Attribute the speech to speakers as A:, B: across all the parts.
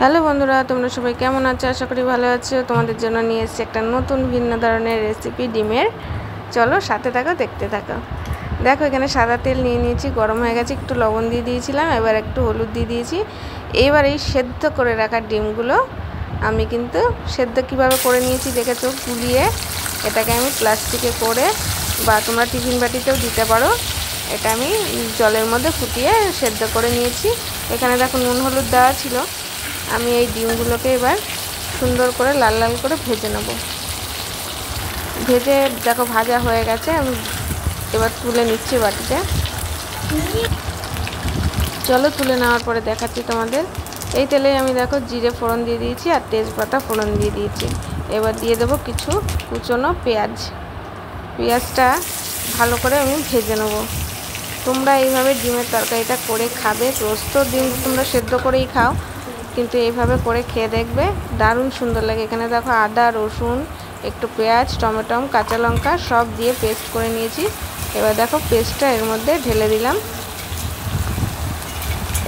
A: Hello বন্ধুরা, তোমরা সবাই কেমন আছো? আশা করি ভালো আছো। তোমাদের জন্য নিয়ে এসেছি একটা নতুন ভিন্ন ধরনের রেসিপি ডিমের। চলো সাথে থাকো, দেখতে থাকো। দেখো এখানে সাদা তেল নিয়ে নিয়েছি, গরম হয়ে গেছে, একটু লবণ দিয়ে দিয়েছিলাম, এবার একটু হলুদ দিয়ে দিয়েছি। এইবার এই সেদ্ধ করে রাখা ডিমগুলো আমি কিন্তু সেদ্ধ কীভাবে করে নিয়েছি দেখেছো, গুলিয়ে এটাকে আমি প্লাস্টিকে করে বা তোমরা টিফিন বাটিতেও দিতে পারো। এটা আমি জলের মধ্যে ফুটিয়ে সেদ্ধ করে নিয়েছি। এখানে দেখো নুন হলুদ দেওয়া ছিল। আমি এই ডিমগুলোকে এবার সুন্দর করে লাল লাল করে ভেজে নেব। ভেজে দেখো ভাজা হয়ে গেছে, আমি এবার তুলে নিচ্ছি বাটিতে। চলো তুলে নেওয়ার পরে দেখাচ্ছি তোমাদের। এই তেলে আমি দেখো জিরে ফোড়ন দিয়ে দিয়েছি আর তেজপাতা ফোড়ন দিয়ে দিয়েছি। এবার দিয়ে দেবো কিছু কুচনো পেঁয়াজটা ভালো করে আমি ভেজে নেব। তোমরা এইভাবে ডিমের তরকারিটা করে খাবে। রোজ তো ডিম তোমরা সেদ্ধ করেই খাও, কিন্তু এইভাবে করে খেয়ে দেখবে, দারুণ সুন্দর লাগে। এখানে দেখো আদা, রসুন, একটু পেঁয়াজ, টমেটো, কাঁচা লঙ্কা সব দিয়ে পেস্ট করে নিয়েছি। এবার দেখো পেস্টটা এর মধ্যে ঢেলে দিলাম।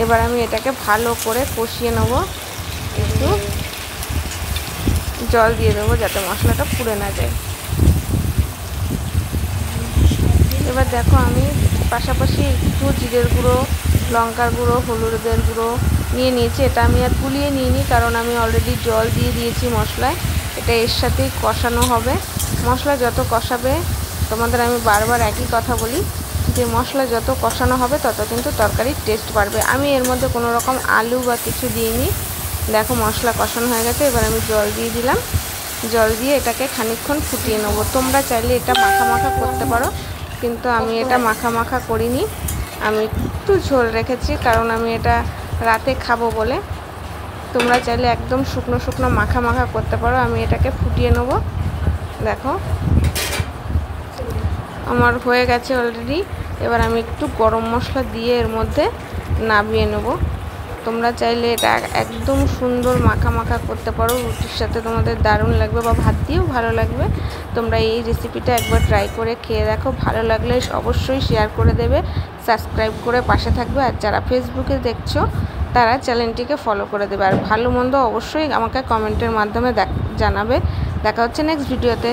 A: এবার আমি এটাকে ভালো করে কষিয়ে নেব। একটু জল দিয়ে দেবো যাতে মশলাটা পুড়ে না যায়। এবার দেখো আমি পাশাপাশি একটু জিরের গুঁড়ো, লঙ্কার গুঁড়ো, হলুদের গুঁড়ো নিয়ে নিয়েছি। এটা আমি আর গুলিয়ে নিইনি, কারণ আমি অলরেডি জল দিয়ে দিয়েছি মশলায়। এটা এর সাথেই কষানো হবে। মশলা যত কষাবে, তোমাদের আমি বারবার একই কথা বলি যে মশলা যত কষানো হবে তত কিন্তু তরকারির টেস্ট বাড়বে। আমি এর মধ্যে কোনো রকম আলু বা কিছু দিইনি। দেখো মশলা কষানো হয়ে গেছে, এবার আমি জল দিয়ে দিলাম। জল দিয়ে এটাকে খানিকক্ষণ ফুটিয়ে নেবো। তোমরা চাইলে এটা মাখা মাখা করতে পারো, কিন্তু আমি এটা মাখা মাখা করিনি। আমি একটু ঝোল রেখেছি, কারণ আমি এটা রাতে খাবো বলে। তোমরা চাইলে একদম শুকনো শুকনো মাখা মাখা করতে পারো। আমি এটাকে ফুটিয়ে নেব। দেখো আমার হয়ে গেছে অলরেডি। এবার আমি একটু গরম মশলা দিয়ে এর মধ্যে নামিয়ে নেব। তোমরা চাইলে এটা একদম সুন্দর মাখা মাখা করতে পারো, রুটির সাথে তোমাদের দারুণ লাগবে বা ভাত দিয়েও ভালো লাগবে। তোমরা এই রেসিপিটা একবার ট্রাই করে খেয়ে দেখো। ভালো লাগলে অবশ্যই শেয়ার করে দেবে, সাবস্ক্রাইব করে পাশে থাকবে। আর যারা ফেসবুকে দেখছো তারা চ্যানেলটিকে ফলো করে দেবে। আর ভালো মন্দ অবশ্যই আমাকে কমেন্টের মাধ্যমে জানাবে। দেখা হচ্ছে নেক্সট ভিডিওতে।